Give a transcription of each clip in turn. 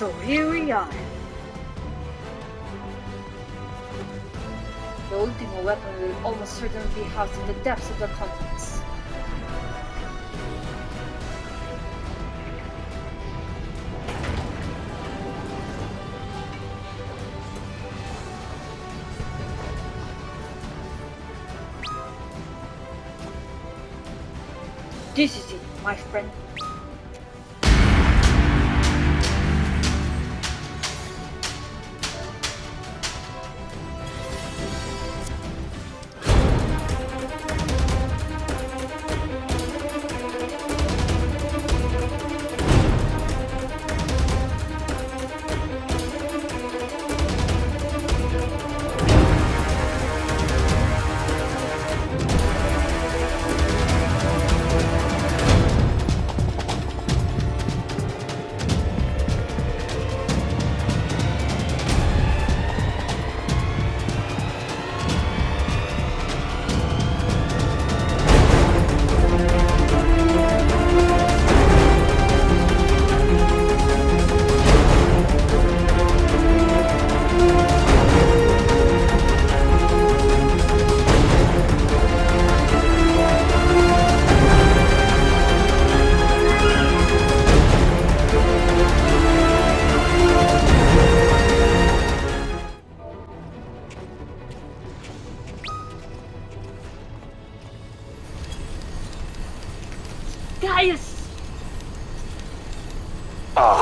So here we are. The ultimate weapon will almost certainly be housed in the depths of the continents. This is it, my friend.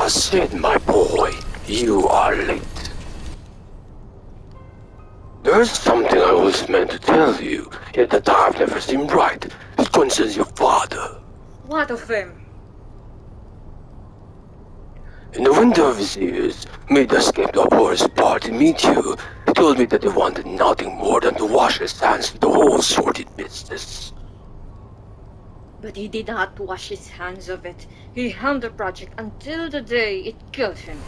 Sid, my boy, you are late. There's something I was meant to tell you, yet that I've never seemed right. It concerns your father. What of him? In the winter of his years, Midas came to Abhor's bar to meet you. He told me that he wanted nothing more than to wash his hands of the whole sordid business. But he did not wash his hands of it. He helmed the project until the day it killed him.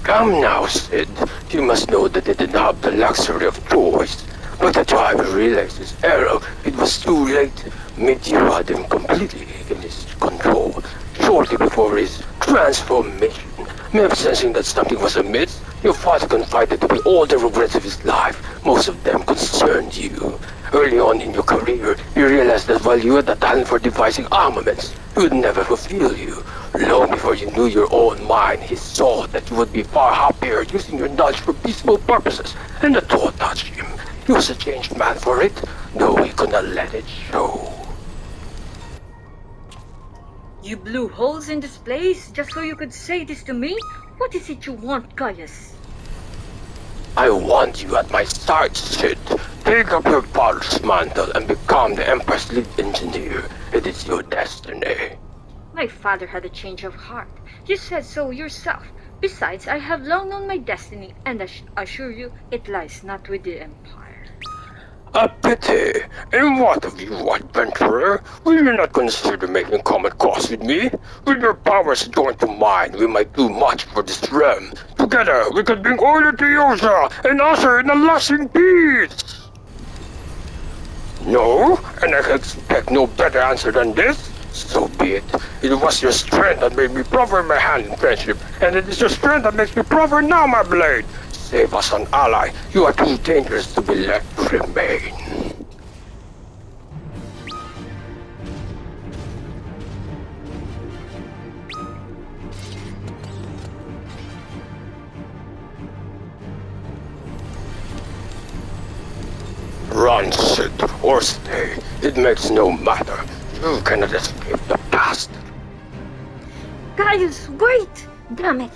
Come now, Sid. You must know that he did not have the luxury of choice. By the time he realized his error, it was too late. Meteor had him completely in his control. Shortly before his transformation, maybe sensing that something was amiss, your father confided to me all the regrets of his life. Most of them concerned you. Early on in your career, you realized that while you had the talent for devising armaments, he would never fulfill you. Long before you knew your own mind, he saw that you would be far happier using your knowledge for peaceful purposes, and the thought touched him. He was a changed man for it, though he could not let it show. You blew holes in this place just so you could say this to me? What is it you want, Gaius? I want you at my side, Sid. Take up your father's mantle and become the Emperor's lead engineer. It is your destiny. My father had a change of heart. You said so yourself. Besides, I have long known my destiny, and I assure you, it lies not with the Empire. A pity. And what of you, adventurer? Will you not consider making common cause with me? With your powers joined to mine, we might do much for this realm. Together, we can bring order to Yosa and usher in a lasting peace. No? And I can expect no better answer than this? So be it. It was your strength that made me proffer my hand in friendship, and it is your strength that makes me proffer now my blade. Save us an ally. You are too dangerous to be let remain. Run, Sid, or stay. It makes no matter. You cannot escape the past. Gaius, wait! Damn it!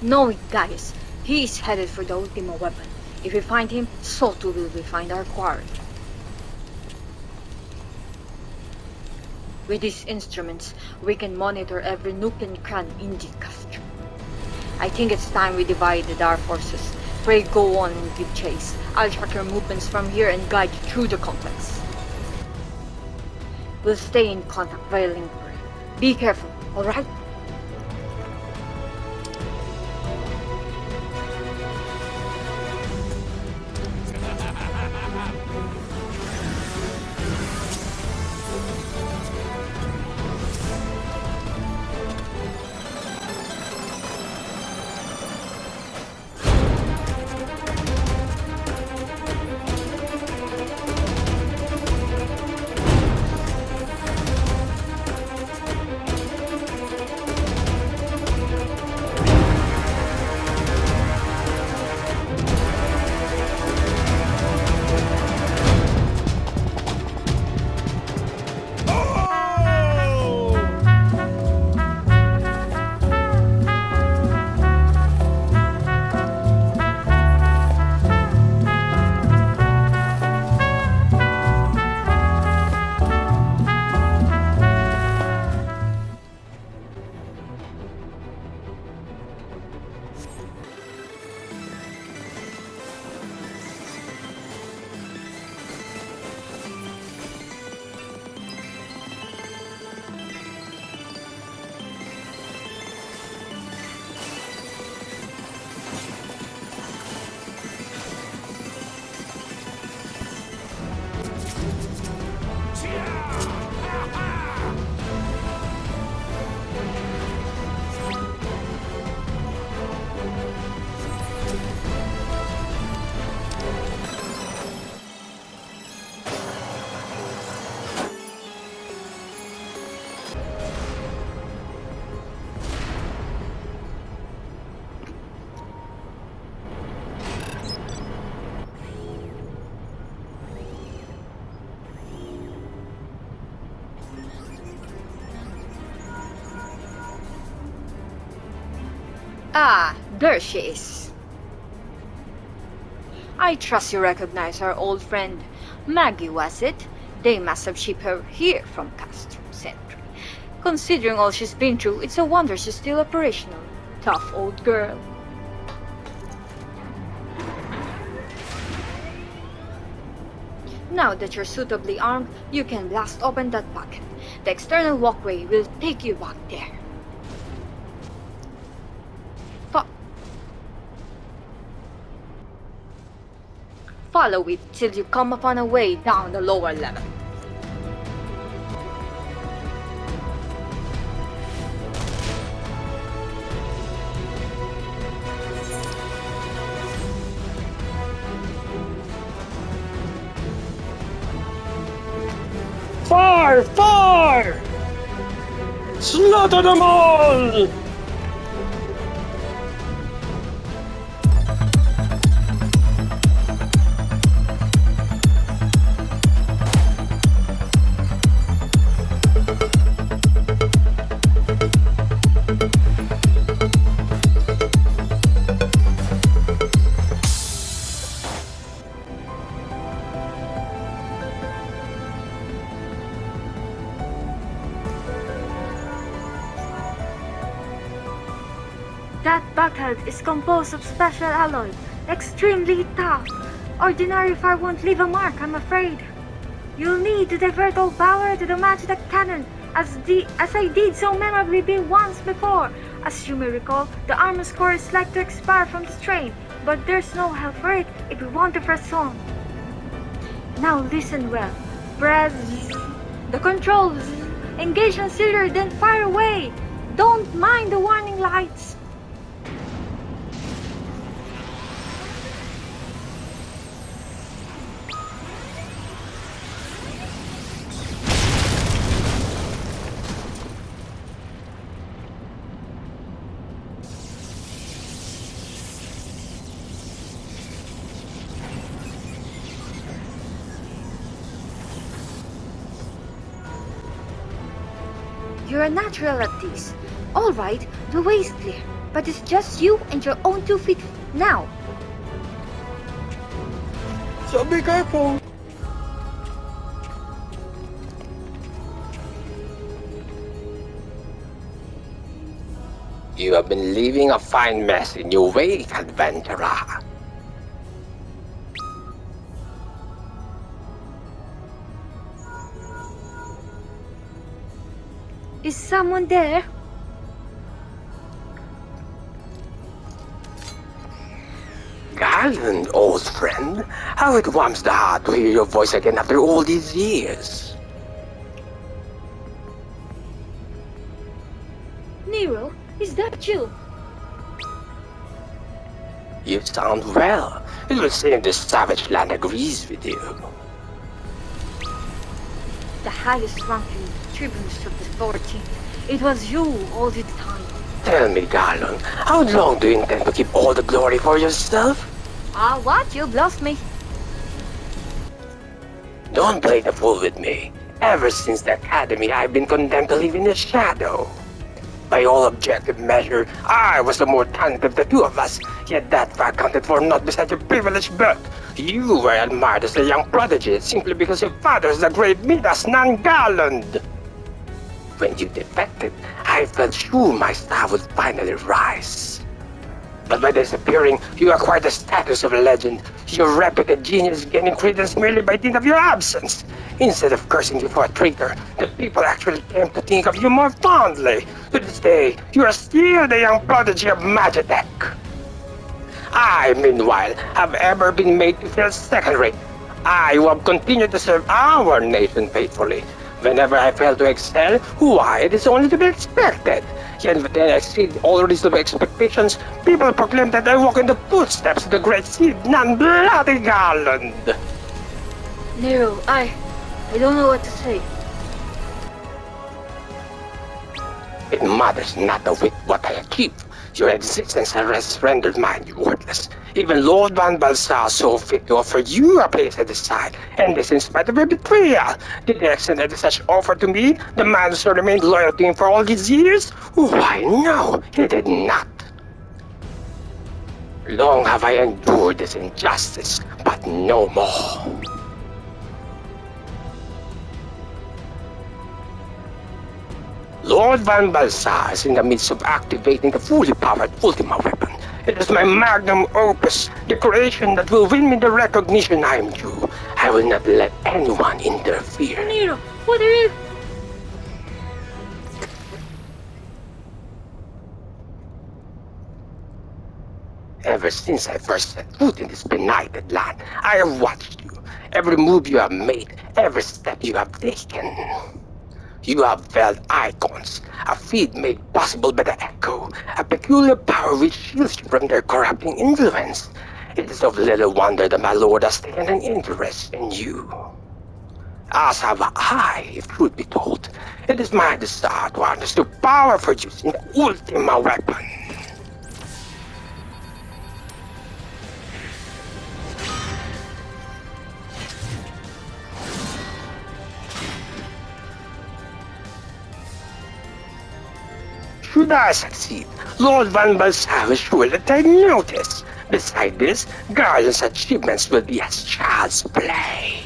Know it, guys. He is headed for the Ultima weapon. If we find him, so too will we find our quarry. With these instruments, we can monitor every nook and cranny in the castle. I think it's time we divided our forces. Pray go on and give chase. I'll track your movements from here and guide you through the complex. We'll stay in contact via link. Be careful, alright? Ah, there she is. I trust you recognize our old friend. Maggie, was it? They must have shipped her here from Castro Sentry. Considering all she's been through, it's a wonder she's still operational. Tough old girl. Now that you're suitably armed, you can blast open that pocket. The external walkway will take you back there. Follow it till you come upon a way down the lower level. Fire! Fire! Slaughter them all! That battle is composed of special alloy, extremely tough. Ordinary fire won't leave a mark, I'm afraid. You'll need to divert all power to the magic cannon, as I did so memorably once before. As you may recall, the armor's core is like to expire from the strain, but there's no help for it if we want to press on. Now listen well. Press the controls. Engage on Silver, then fire away. Don't mind the warning lights. You're a natural at this. All right, the way is clear. but it's just you and your own 2 feet now. So be careful. You have been leaving a fine mess in your wake, adventurer. Is someone there? Garland, old friend, how it warms the heart to hear your voice again after all these years. Nero, is that you? You sound well. It will seem this savage land agrees with you. The highest ranking tribunes of the 14th. It was you all the time. Tell me, Garland, how long do you intend to keep all the glory for yourself? What? You've lost me. Don't play the fool with me. Ever since the academy, I've been condemned to live in the shadow. By all objective measure, I was the more talented of the two of us, yet that fact counted for not beside your privileged birth. You were admired as a young prodigy simply because your father is the great Midas non-Garland. When you defected, I felt sure my star would finally rise. But by disappearing, you acquired the status of a legend, your reputed genius gaining credence merely by dint of your absence. Instead of cursing you for a traitor, the people actually came to think of you more fondly. To this day, you are still the young prodigy of Magitech. I, meanwhile, have ever been made to feel second-rate. I who have continued to serve our nation faithfully. Whenever I fail to excel, why, it is only to be expected. Yet when I exceed all reasonable expectations, people proclaim that I walk in the footsteps of the great Seed non-bloody Garland. Nero, I don't know what to say. It matters not a whit what I achieve. Your existence has rendered mine worthless. Even Lord Van Balsar saw fit to offer you a place at his side, and this in spite of your betrayal. Did he extend any such offer to me, the man who remained loyal to him for all these years? Why, no, he did not. Long have I endured this injustice, but no more. Lord Van Balsar is in the midst of activating the fully powered Ultima weapon. It is my magnum opus, the creation that will win me the recognition I am due. I will not let anyone interfere. Nero, what are you? Ever since I first set foot in this benighted land, I have watched you. Every move you have made, every step you have taken. You have felt icons, a feat made possible by the Echo, a peculiar power which shields you from their corrupting influence. It is of little wonder that my lord has taken an interest in you. As have I, if truth be told. It is my desire to harness the power for using the Ultima weapon. Should I succeed, Lord Van Balsar will surely take notice. Beside this, Garland's achievements will be as child's play.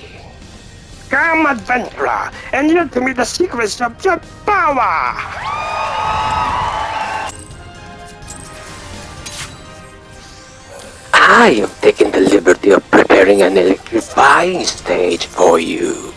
Come, adventurer, and yield to me the secrets of your power! I have taken the liberty of preparing an electrifying stage for you.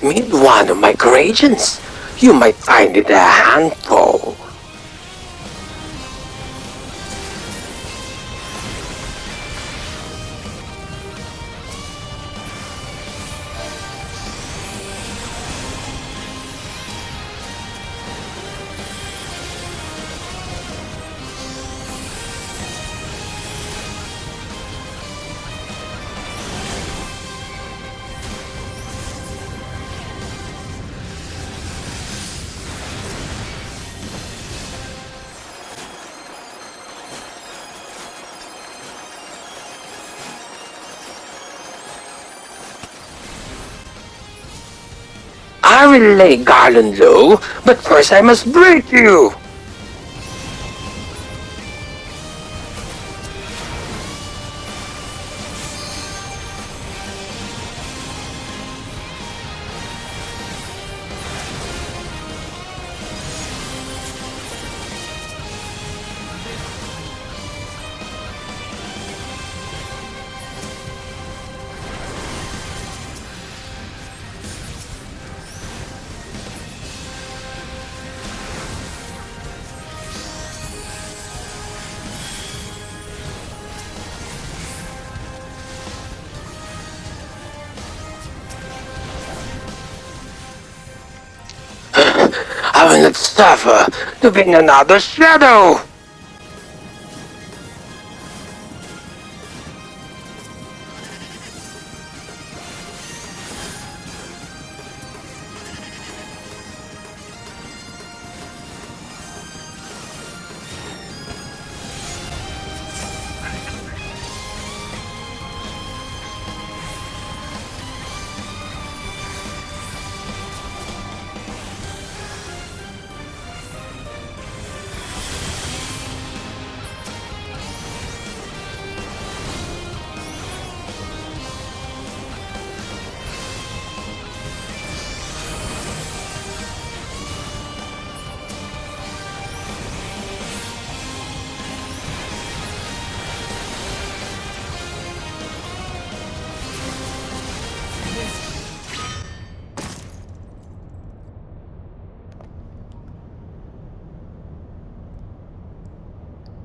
Meet one of my creations. You might find it a handful. I will lay Garland low, but first I must break you! I will not suffer to be in another shadow!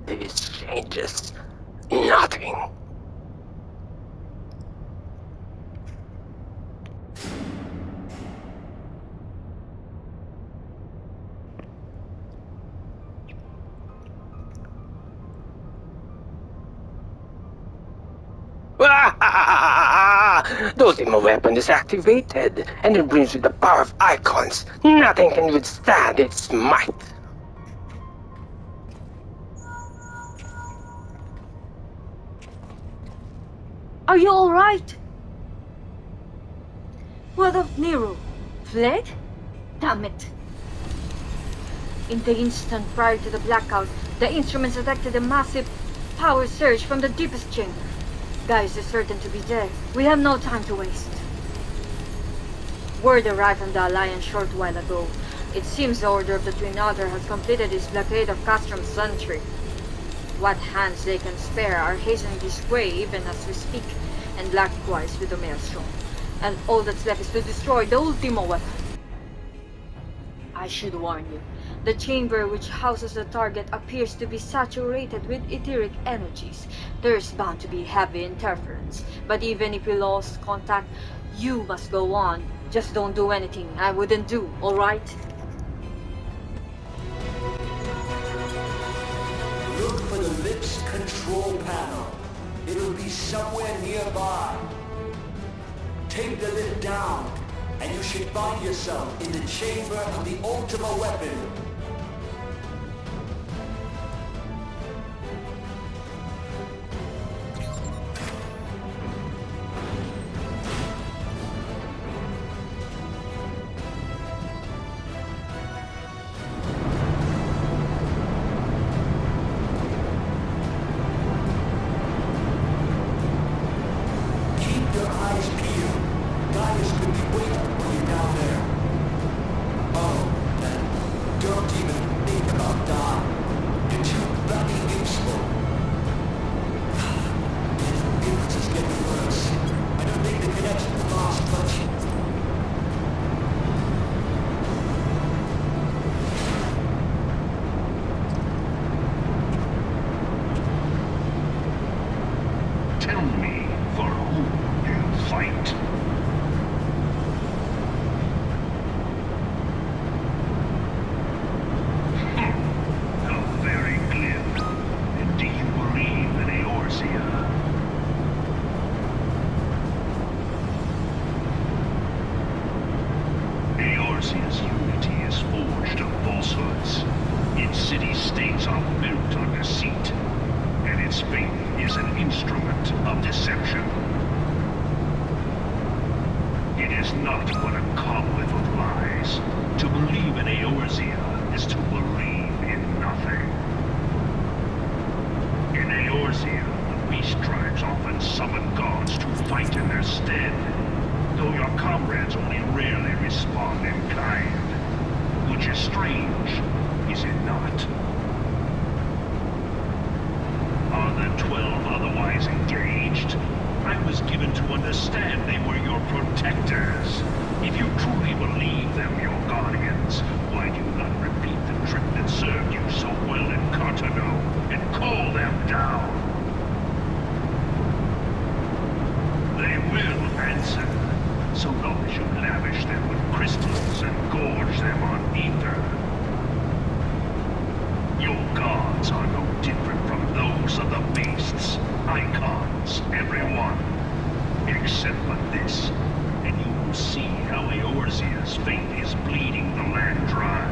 This changes nothing. The ultimate weapon is activated, and it brings with the power of icons. Nothing can withstand its might. Are you alright? What of Nero? Fled? Damn it. In the instant prior to the blackout, the instruments detected a massive power surge from the deepest chamber. Gaius is certain to be dead. We have no time to waste. Word arrived from the Alliance short while ago. It seems the Order of the Twin Otter has completed its blockade of Castrum's Sentry. What hands they can spare are hastening this way even as we speak, and likewise with the Maelstrom. And all that's left is to destroy the Ultimo weapon. I should warn you, the chamber which houses the target appears to be saturated with etheric energies. There is bound to be heavy interference, but even if we lost contact, you must go on. Just don't do anything I wouldn't do, alright? Look for the lips control panel. It'll be somewhere nearby. Take the lid down, and you should find yourself in the chamber of the Ultima weapon. Tell me, for whom you fight? How very glib. And do you believe in Eorzea? Eorzea's unity is forged of falsehoods. Its city-states are built on deceit. And its faith is an instrument of deception. It is not but a cobweb of lies. strange, is it not? Are the 12 otherwise engaged? I was given to understand they were your protectors. If you truly believe them your guardians, why do you not repeat the trick that served you so well in Cartano and call them down? They will answer, so long as you lavish them with crystals and gorge them on ether. Your gods are no different from those of the beasts. Icons, everyone. Except for this, and you will see how Eorzea's fate is bleeding the land dry.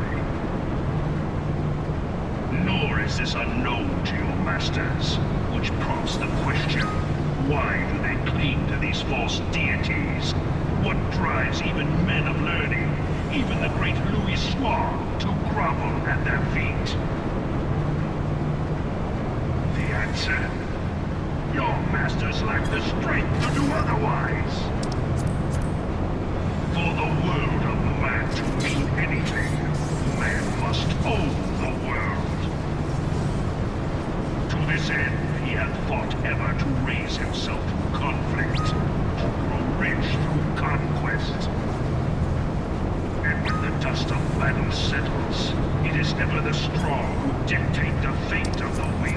Nor is this unknown to your masters, which prompts the question, why do they cling to these false deities? What drives even men of learning, even the great Louis Soir, to grovel at their feet? The answer? Your masters lack the strength to do otherwise. For the world of man to mean anything, man must own the world. To this end, he hath fought ever to raise himself through conflict, to grow rich through conquest. And when the dust of battle settles, it is ever the strong who dictate the fate of the weak.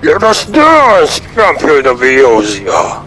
Let us dance, champion of Eorzea!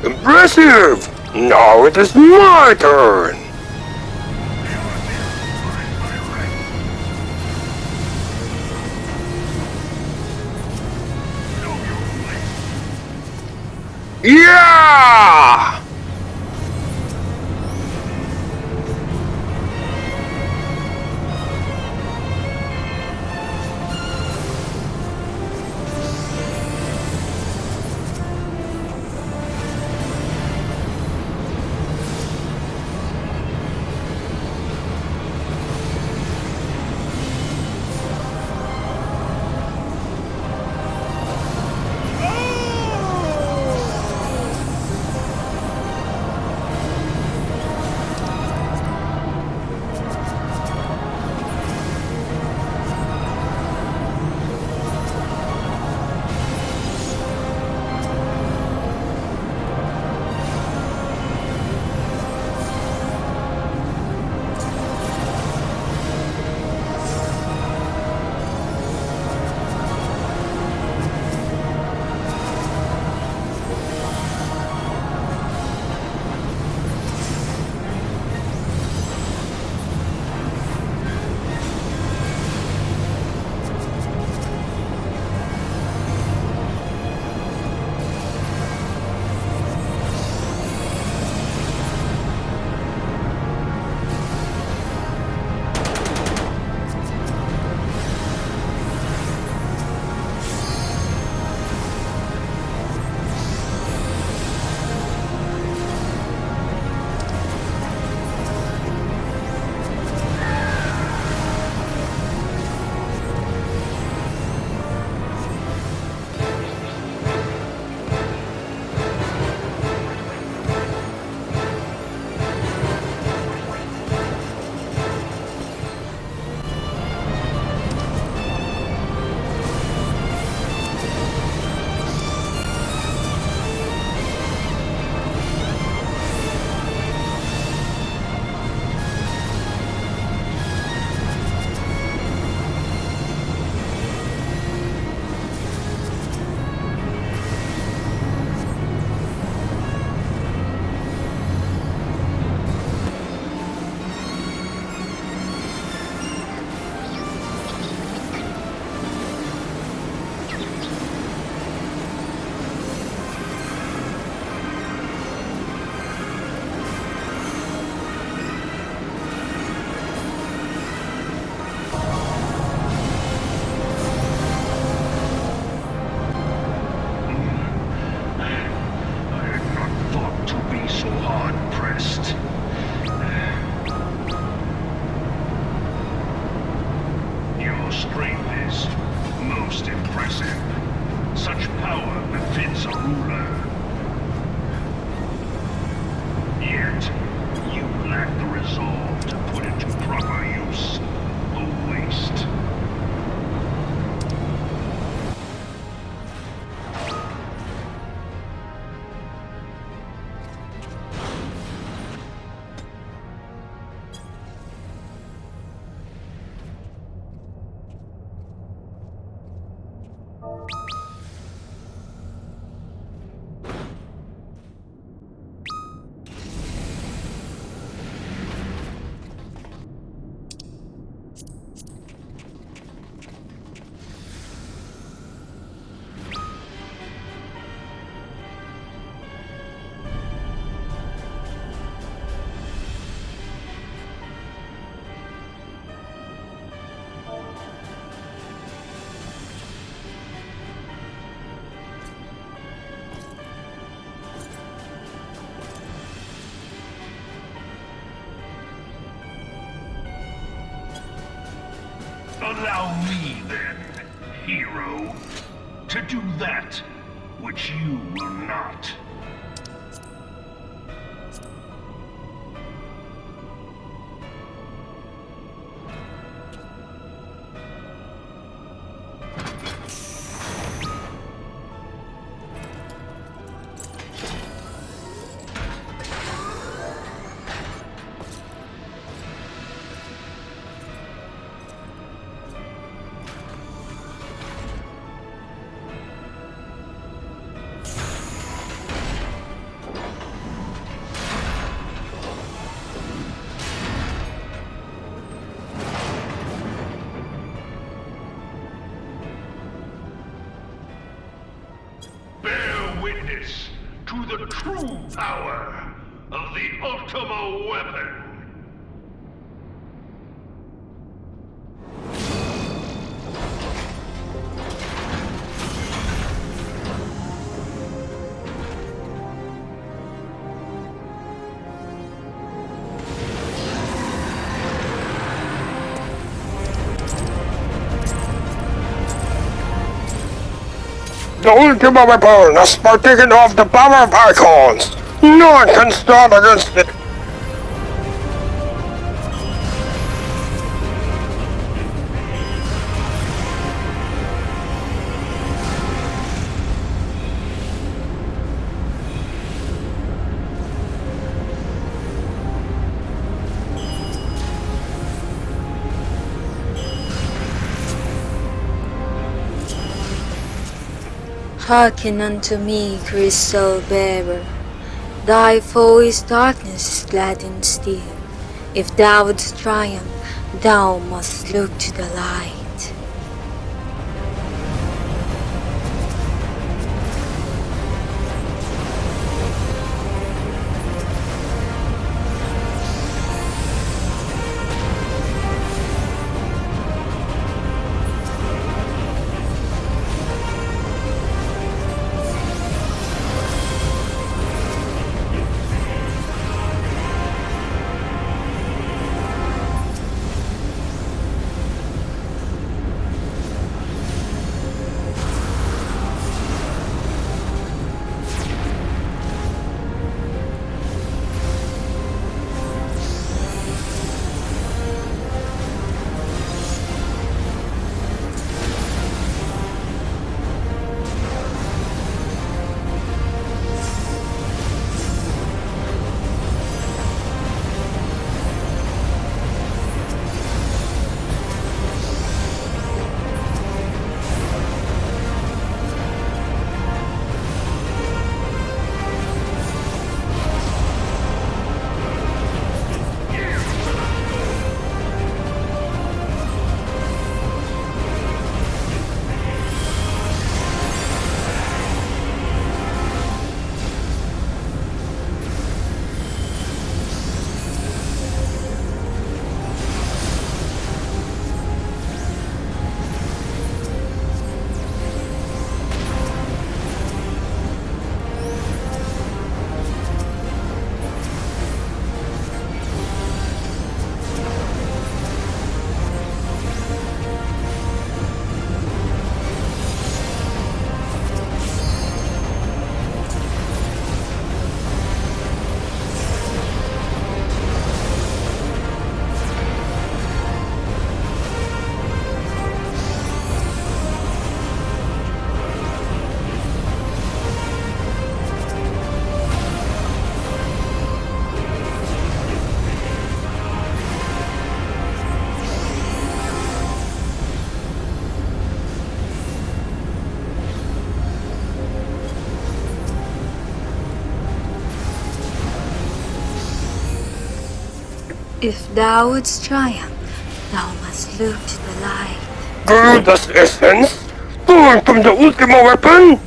Impressive! Now it is my turn! Yeah! impressive. Such power befits a ruler. Yet, you lack the resolve to put it to proper use. A waste. Allow me, then, hero, to do that which you will not. Witness to the true power of the Ultima weapon. The Ultima weapon has partaken of the power of icons. No one can stand against it. Hearken unto me, crystal bearer. Thy foe is darkness clad in steel. If thou wouldst triumph, thou must look to the light. If thou wouldst triumph, thou must look to the light. Garuda's essence? Torn from the Ultima weapon?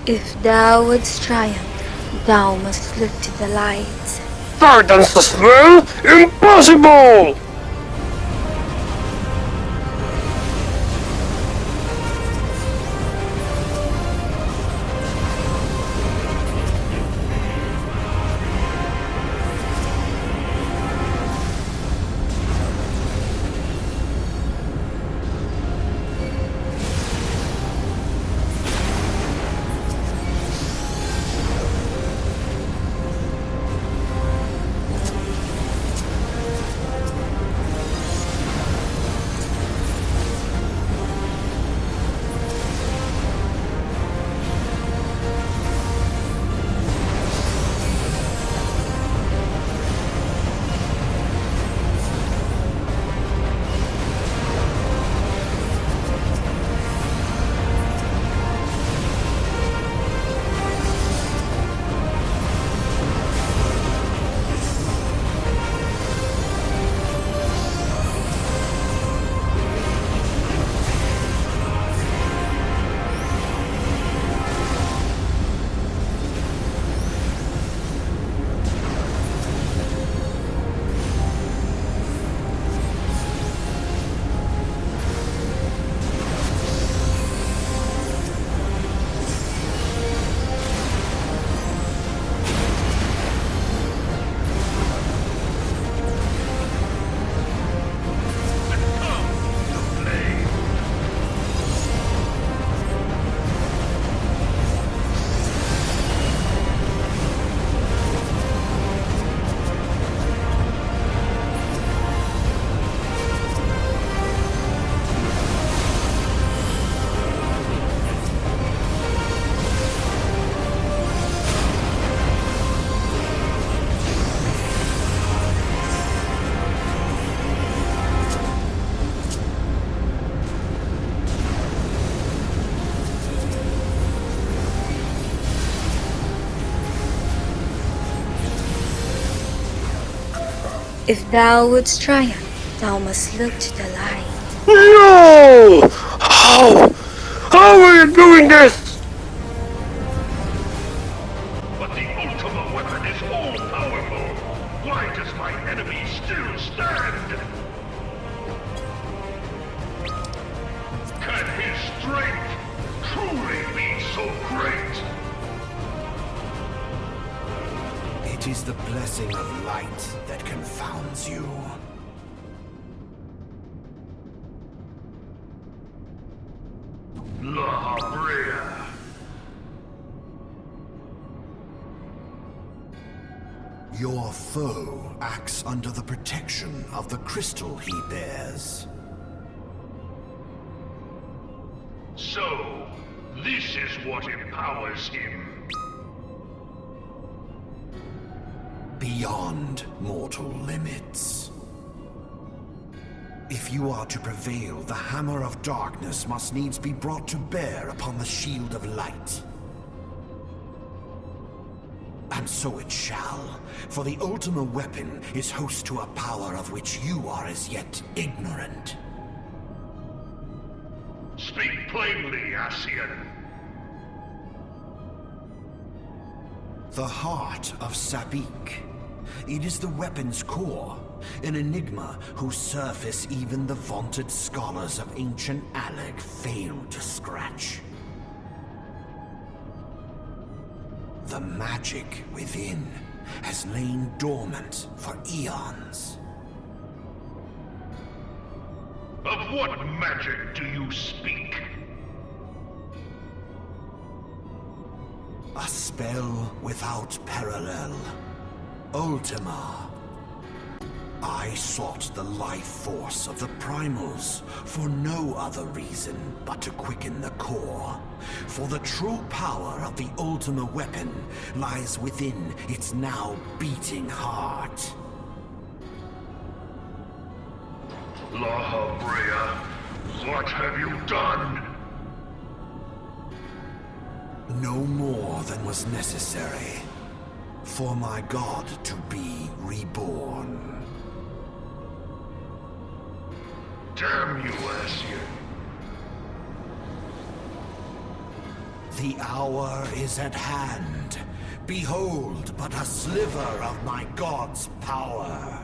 If thou wouldst triumph, thou must look to the light. Titans as well? Impossible! If thou wouldst triumph, thou must look to the light. No! How? How are you doing this? But the ultimate weapon is all-powerful. Why does my enemy still stand? Can his strength truly be so great? It is the blessing of light that confounds you. La Habrea. Your foe acts under the protection of the crystal he bears. So, this is what empowers him. Beyond mortal limits. If you are to prevail, the hammer of darkness must needs be brought to bear upon the shield of light. And so it shall, for the ultimate weapon is host to a power of which you are as yet ignorant. Speak plainly, Ascian. The heart of Sabik. It is the weapon's core, an enigma whose surface even the vaunted scholars of ancient Aleg failed to scratch. The magic within has lain dormant for eons. Of what magic do you speak? A spell without parallel. Ultima. I sought the life force of the primals for no other reason but to quicken the core. For the true power of the Ultima weapon lies within its now beating heart. La Habrea, what have you done? No more than was necessary for my god to be reborn. Damn you, Ascian. The hour is at hand. Behold but a sliver of my god's power.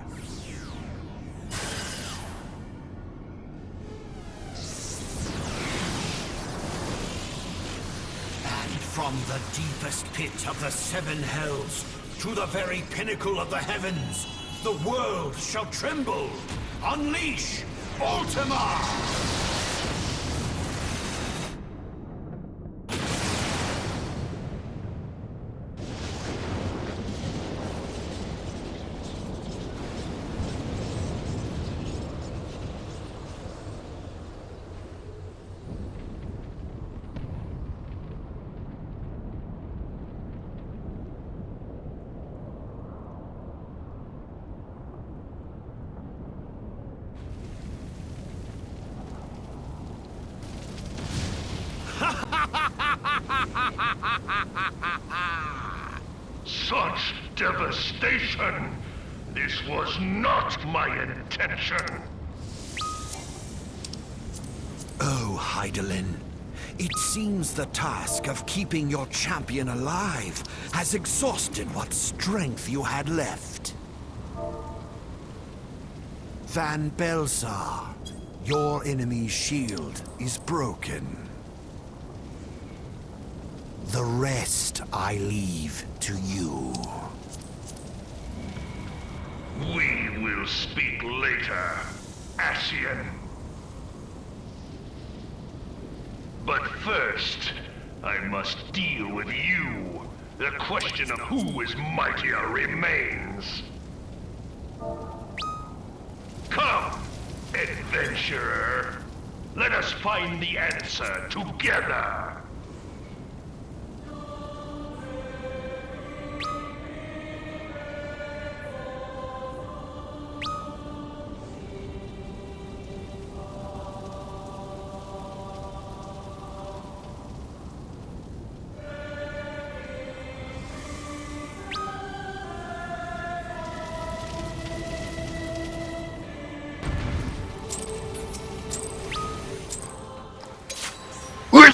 From the deepest pit of the seven hells to the very pinnacle of the heavens, the world shall tremble. Unleash Ultima! Such devastation! This was not my intention! Oh, Hydaelyn. It seems the task of keeping your champion alive has exhausted what strength you had left. Van Belsar, your enemy's shield is broken. The rest I leave to you. We will speak later, Ascian. But first, I must deal with you. The question of who is mightier remains. Come, adventurer. Let us find the answer together.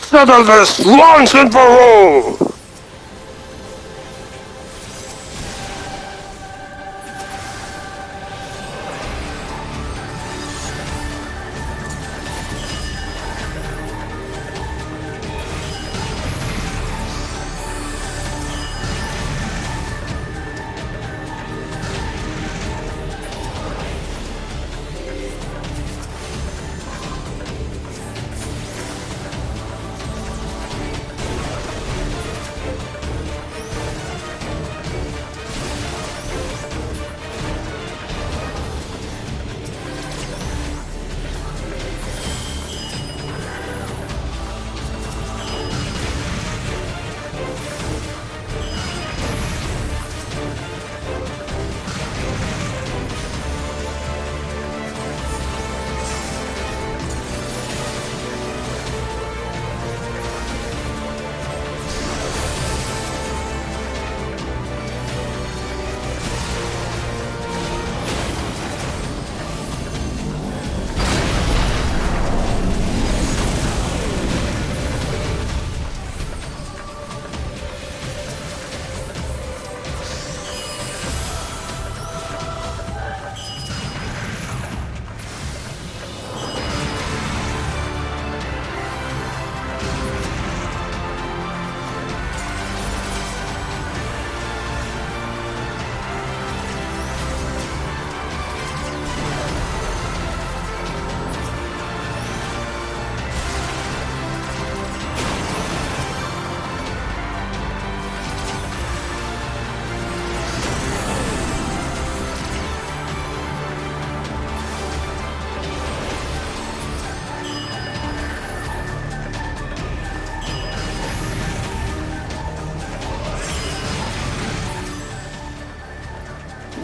settle this once and for all!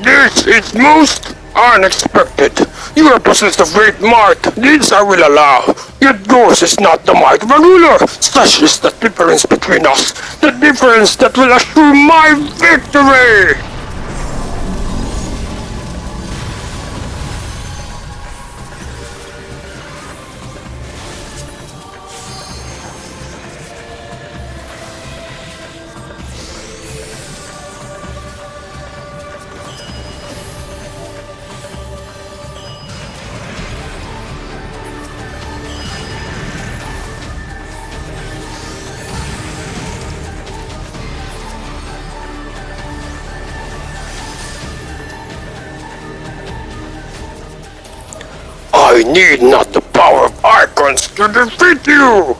This is most unexpected. You are possessed of great might. This I will allow. Yet yours is not the might of a ruler. Such is the difference between us. The difference that will assure my victory! I need not the power of icons to defeat you!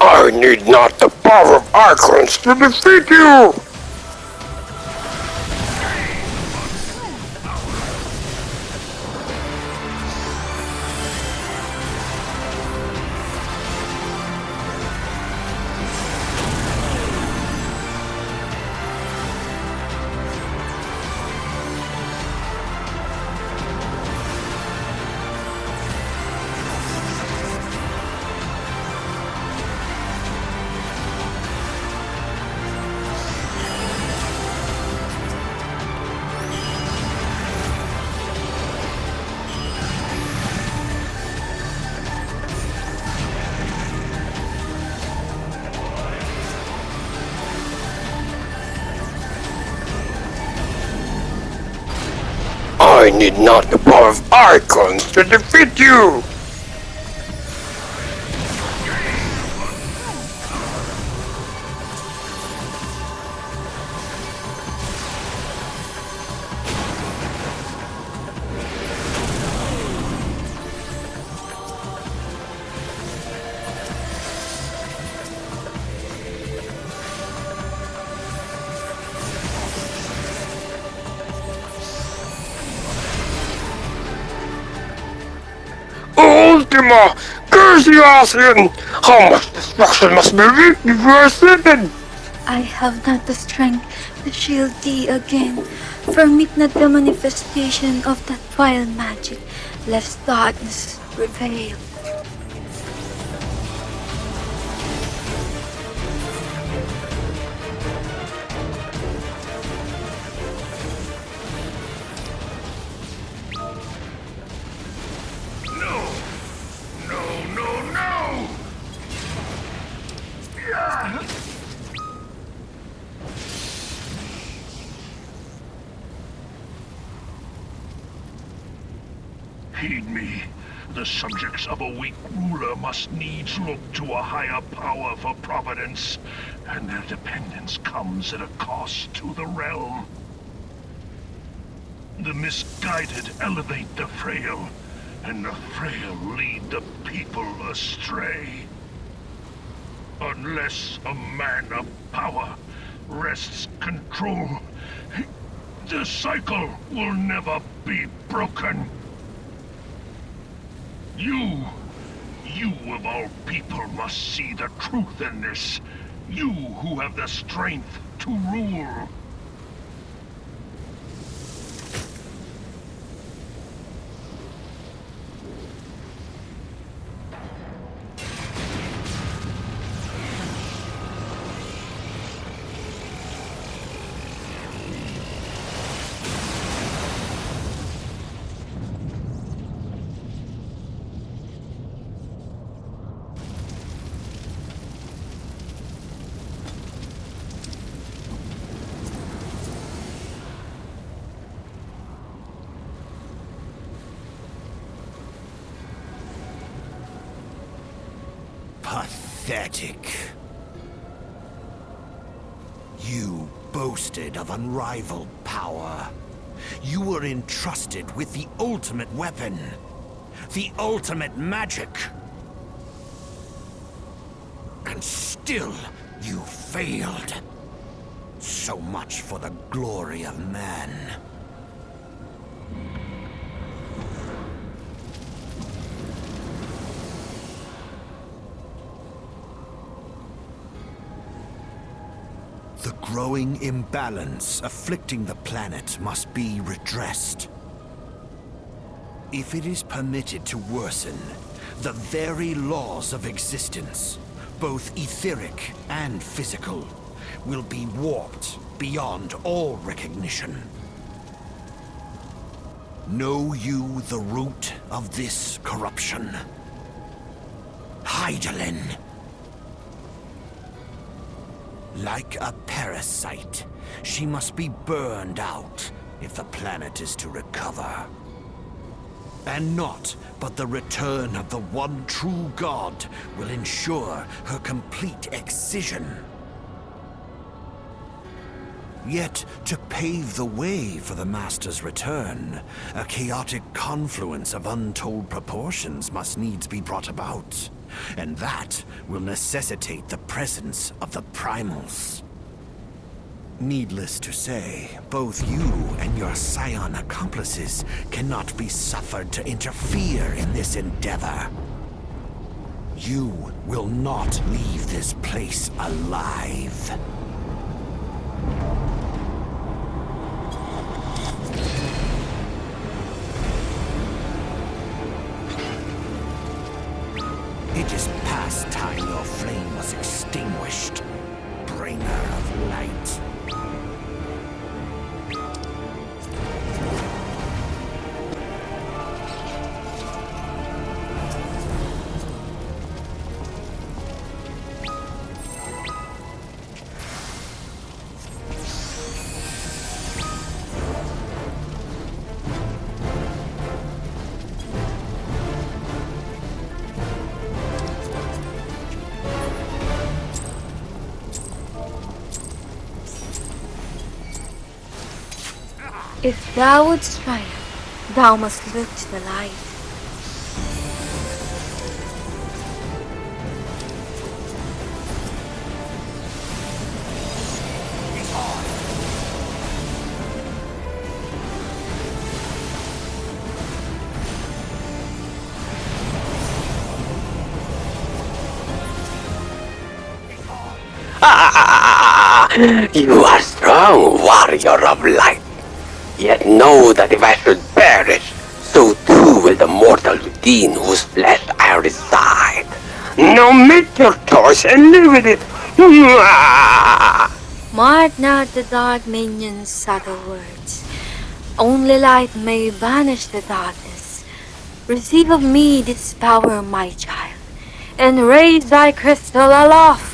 I need not the power of icons to defeat you! I need not the power of icons to defeat you! Ultima! Curse you, Asrian! How much destruction must be wreaked before ascended? I have not the strength to shield thee again. Permit not the manifestation of that vile magic, lest darkness prevail. No! Heed me. The subjects of a weak ruler must needs look to a higher power for providence, and their dependence comes at a cost to the realm. The misguided elevate the frail, and the frail lead the people astray. Unless a man of power wrests control, the cycle will never be broken. You of all people must see the truth in this. You who have the strength to rule. Pathetic. You boasted of unrivaled power. You were entrusted with the ultimate weapon, the ultimate magic. And still, you failed. So much for the glory of man. The growing imbalance afflicting the planet must be redressed. If it is permitted to worsen, the very laws of existence, both etheric and physical, will be warped beyond all recognition. Know you the root of this corruption? Hydaelyn. Like a parasite, she must be burned out if the planet is to recover. And naught but the return of the one true god will ensure her complete excision. Yet, to pave the way for the Master's return, a chaotic confluence of untold proportions must needs be brought about. And that will necessitate the presence of the primals. Needless to say, both you and your scion accomplices cannot be suffered to interfere in this endeavor. You will not leave this place alive. It is past time your flame was extinguished, bringer of light. If thou wouldst triumph, thou must look to the light. You are strong, warrior of light. Yet know that if I should perish, so too will the mortal within whose flesh I reside. Now make your choice and live with it. Mark not the dark minion's subtle words. Only light may banish the darkness. Receive of me this power, my child, and raise thy crystal aloft.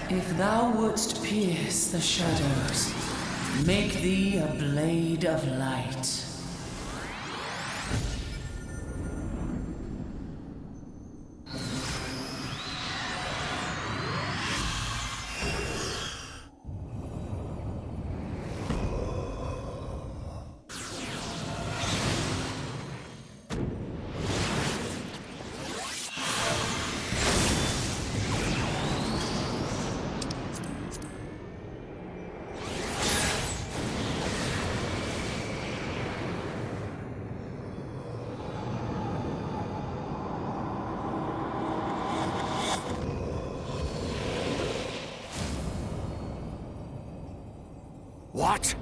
If thou wouldst pierce the shadows, make thee a blade of light. What?